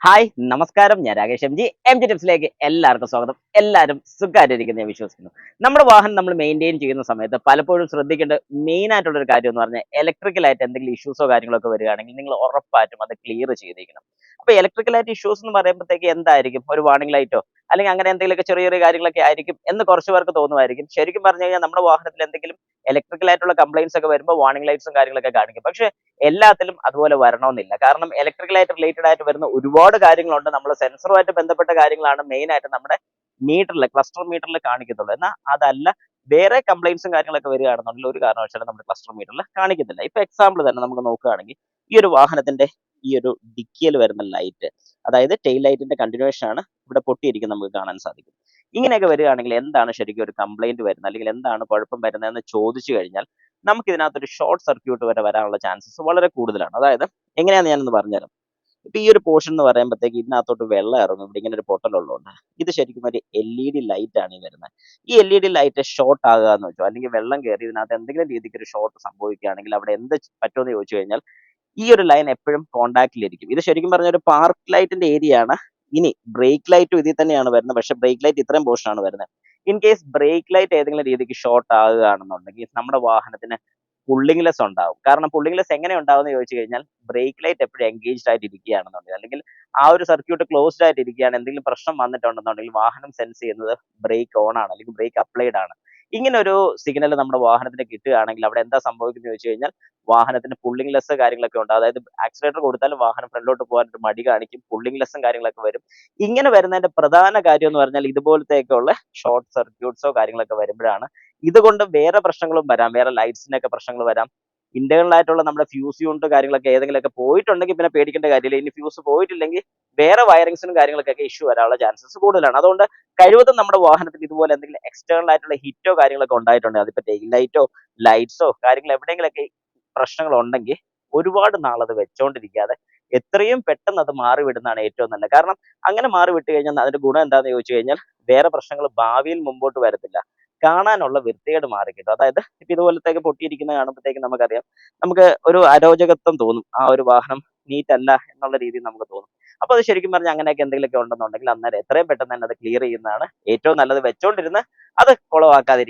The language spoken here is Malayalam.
ഹായ് നമസ്കാരം, ഞാൻ രാകേഷ് എം ജി ടിപ്സിലേക്ക് എല്ലാവർക്കും സ്വാഗതം. എല്ലാവരും സുഖമായിട്ടിരിക്കുന്ന ഞാൻ വിശ്വസിക്കുന്നു. നമ്മുടെ വാഹനം നമ്മൾ മെയിൻറ്റെയിൻ ചെയ്യുന്ന സമയത്ത് പലപ്പോഴും ശ്രദ്ധിക്കേണ്ട മെയിൻ ആയിട്ടുള്ള ഒരു കാര്യം എന്ന് പറഞ്ഞാൽ ഇലക്ട്രിക്കലായിട്ട് എന്തെങ്കിലും ഇഷ്യൂസോ കാര്യങ്ങളൊക്കെ വരികയാണെങ്കിൽ നിങ്ങൾ ഉറപ്പായിട്ടും അത് ക്ലിയർ ചെയ്തിരിക്കണം. അപ്പൊ ഇലക്ട്രിക്കലായിട്ട് ഇഷ്യൂസ് എന്ന് പറയുമ്പോഴത്തേക്ക് എന്തായിരിക്കും, ഒരു വാർണിംഗ് ലൈറ്റോ അല്ലെങ്കിൽ അങ്ങനെ എന്തെങ്കിലുമൊക്കെ ചെറിയ ചെറിയ കാര്യങ്ങളൊക്കെ ആയിരിക്കും എന്ന് കുറച്ച് പേർക്ക് തോന്നുമായിരിക്കും. ശരിക്കും പറഞ്ഞു കഴിഞ്ഞാൽ നമ്മുടെ വാഹനത്തിൽ എന്തെങ്കിലും ഇലക്ട്രിക്കലായിട്ടുള്ള കംപ്ലൈൻസ് ഒക്കെ വരുമ്പോൾ വാർണിംഗ് ലൈറ്റ്സും കാര്യങ്ങളൊക്കെ കാണിക്കും. പക്ഷേ എല്ലാത്തിലും അതുപോലെ വരണമെന്നില്ല. കാരണം ഇലക്ട്രിക്കലായിട്ട് റിലേറ്റഡ് ആയിട്ട് വരുന്ന ഒരുപാട് കാര്യങ്ങളുണ്ട്. നമ്മൾ സെൻസറുമായിട്ട് ബന്ധപ്പെട്ട കാര്യങ്ങളാണ് മെയിൻ ആയിട്ട് നമ്മുടെ മീറ്ററിൽ, ക്ലസ്റ്റർ മീറ്ററിൽ കാണിക്കത്തുള്ളൂ. എന്നാൽ അതല്ല, വേറെ കംപ്ലൈൻസും കാര്യങ്ങളൊക്കെ വരികയാണെന്നുണ്ടെങ്കിൽ ഒരു കാരണവശാലും നമ്മുടെ ക്ലസ്റ്റർ മീറ്ററിൽ കാണിക്കത്തില്ല. ഇപ്പൊ എക്സാമ്പിൾ തന്നെ നമുക്ക് നോക്കുകയാണെങ്കിൽ ഈ ഒരു വാഹനത്തിന്റെ ഈ ഒരു ഡിക്കിയിൽ വരുന്ന ലൈറ്റ്, അതായത് ടെയിൽ ലൈറ്റിന്റെ കണ്ടിന്യൂഷൻ ആണ് ഇവിടെ പൊട്ടിയിരിക്കുന്നത് നമുക്ക് കാണാൻ സാധിക്കും. ഇങ്ങനെയൊക്കെ വരികയാണെങ്കിൽ എന്താണ് ശരിക്കും ഒരു കംപ്ലൈന്റ് വരുന്നത്, അല്ലെങ്കിൽ എന്താണ് കുഴപ്പം വരുന്നതെന്ന് ചോദിച്ചു കഴിഞ്ഞാൽ നമുക്ക് ഇതിനകത്തൊരു ഷോർട്ട് സർക്യൂട്ട് വരെ വരാനുള്ള ചാൻസസ് വളരെ കൂടുതലാണ്. അതായത് എങ്ങനെയാന്ന് ഞാനൊന്ന് പറഞ്ഞുതരാം. ഇപ്പൊ ഈ ഒരു പോർഷൻ എന്ന് പറയുമ്പോഴത്തേക്ക് ഇതിനകത്തോട്ട് വെള്ളം ഇറങ്ങും, ഇവിടെ ഇങ്ങനെ ഒരു പൊട്ടലുള്ളതുകൊണ്ട്. ഇത് ശരിക്കും ഒരു LED ലൈറ്റ് ആണ് ഈ വരുന്നത്. ഈ LED ലൈറ്റ് ഷോർട്ട് ആകുക എന്ന് വെച്ചോ, അല്ലെങ്കിൽ വെള്ളം കയറി ഇതിനകത്ത് എന്തെങ്കിലും രീതിക്ക് ഒരു ഷോർട്ട് സംഭവിക്കുകയാണെങ്കിൽ അവിടെ എന്ത് പറ്റുമെന്ന് ചോദിച്ചു കഴിഞ്ഞാൽ ഈ ഒരു ലൈൻ എപ്പോഴും കോൺടാക്റ്റിലിരിക്കും. ഇത് ശരിക്കും പറഞ്ഞ ഒരു പാർക്ക് ലൈറ്റിന്റെ ഏരിയ ആണ്. ഇനി ബ്രേക്ക് ലൈറ്റും ഇതിൽ തന്നെയാണ് വരുന്നത്, പക്ഷെ ബ്രേക്ക് ലൈറ്റ് ഇത്രയും പോർഷൻ ആണ് വരുന്നത്. ഇൻ കേസ് ബ്രേക്ക് ലൈറ്റ് ഏതെങ്കിലും രീതിക്ക് ഷോർട്ട് ആകുകയാണെന്നുണ്ടെങ്കിൽ നമ്മുടെ വാഹനത്തിന് പുള്ളിംഗ് ലെസ് ഉണ്ടാവും. കാരണം പുള്ളിംഗ് ലെസ് എങ്ങനെ ഉണ്ടാവും എന്ന് ചോദിച്ചു കഴിഞ്ഞാൽ ബ്രേക്ക് ലൈറ്റ് എപ്പോഴും എൻഗേജ്ഡ് ആയിട്ട് ഇരിക്കുകയാണെന്നുണ്ടെങ്കിൽ, അല്ലെങ്കിൽ ആ ഒരു സർക്യൂട്ട് ക്ലോസ്ഡ് ആയിട്ട് ഇരിക്കുകയാണ്, എന്തെങ്കിലും പ്രശ്നം വന്നിട്ടുണ്ടെന്നുണ്ടെങ്കിൽ വാഹനം സെൻസ് ചെയ്യുന്നത് ബ്രേക്ക് ഓൺ ആണ്, അല്ലെങ്കിൽ ബ്രേക്ക് അപ്ലൈഡ് ആണ്. ഇങ്ങനെ ഒരു സിഗ്നൽ നമ്മുടെ വാഹനത്തിന് കിട്ടുകയാണെങ്കിൽ അവിടെ എന്താ സംഭവിക്കുന്നത് ചോദിച്ചു കഴിഞ്ഞാൽ വാഹനത്തിന് പുള്ളിംഗ് ലെസ് കാര്യങ്ങളൊക്കെ ഉണ്ട്. അതായത് ആക്സിലേറ്റർ കൊടുത്താലും വാഹനം ഫ്രണ്ടിലോട്ട് പോകാനായിട്ട് മടി കാണിക്കും, പുള്ളിംഗ് ലെസ്സും കാര്യങ്ങളൊക്കെ വരും. ഇങ്ങനെ വരുന്നതിന്റെ പ്രധാന കാര്യം എന്ന് പറഞ്ഞാൽ ഇതുപോലത്തെയൊക്കെയുള്ള ഷോർട്ട് സർക്യൂട്ട്സോ കാര്യങ്ങളൊക്കെ വരുമ്പോഴാണ്. ഇതുകൊണ്ട് വേറെ പ്രശ്നങ്ങളും വരാം, വേറെ ലൈറ്റ്സിനൊക്കെ പ്രശ്നങ്ങൾ വരാം. ഇന്റേണൽ ആയിട്ടുള്ള നമ്മുടെ ഫ്യൂസ് യൂണിറ്റ് കാര്യങ്ങളൊക്കെ ഏതെങ്കിലുമൊക്കെ പോയിട്ടുണ്ടെങ്കിൽ പിന്നെ പേടിക്കേണ്ട കാര്യമില്ല. ഇനി ഫ്യൂസ് പോയിട്ടില്ലെങ്കിൽ വേറെ വയറിങ്സിനും കാര്യങ്ങളൊക്കെ ഇഷ്യൂ വരാനുള്ള ചാൻസസ് കൂടുതലാണ്. അതുകൊണ്ട് കഴിവതും നമ്മുടെ വാഹനത്തിൽ ഇതുപോലെ എന്തെങ്കിലും എക്സ്റ്റേണൽ ആയിട്ടുള്ള ഹിറ്റോ കാര്യങ്ങളൊക്കെ ഉണ്ടായിട്ടുണ്ടെങ്കിൽ, അതിപ്പോ ടെയിൽ ലൈറ്റോ ലൈറ്റ്സോ കാര്യങ്ങൾ എവിടെയെങ്കിലൊക്കെ പ്രശ്നങ്ങൾ ഉണ്ടെങ്കിൽ ഒരുപാട് നാളത് വെച്ചോണ്ടിരിക്കാതെ എത്രയും പെട്ടെന്ന് അത് മാറിവിടുന്നതാണ് ഏറ്റവും നല്ലത്. കാരണം അങ്ങനെ മാറിവിട്ട് കഴിഞ്ഞാൽ അതിന്റെ ഗുണം എന്താണെന്ന് ചോദിച്ചു കഴിഞ്ഞാൽ വേറെ പ്രശ്നങ്ങൾ ഭാവിയിൽ മുമ്പോട്ട് വരത്തില്ല, കാണാനുള്ള വൃത്തികേട് മാറി കിട്ടും. അതായത് ഇപ്പൊ ഇതുപോലത്തേക്ക് പൊട്ടിയിരിക്കുന്നത് കാണുമ്പോഴത്തേക്ക് നമുക്കറിയാം, നമുക്ക് ഒരു അരോചകത്വം തോന്നും, ആ ഒരു വാഹനം നീറ്റ് അല്ല എന്നുള്ള രീതിയിൽ നമുക്ക് തോന്നും. അപ്പൊ അത് ശരിക്കും പറഞ്ഞാൽ അങ്ങനെയൊക്കെ എന്തെങ്കിലുമൊക്കെ ഉണ്ടെന്നുണ്ടെങ്കിൽ അന്നേരം എത്രയും പെട്ടെന്ന് തന്നെ അത് ക്ലിയർ ചെയ്യുന്നതാണ് ഏറ്റവും നല്ലത്. വെച്ചോണ്ടിരുന്ന് അത് കുളവാക്കാതിരിക്കും.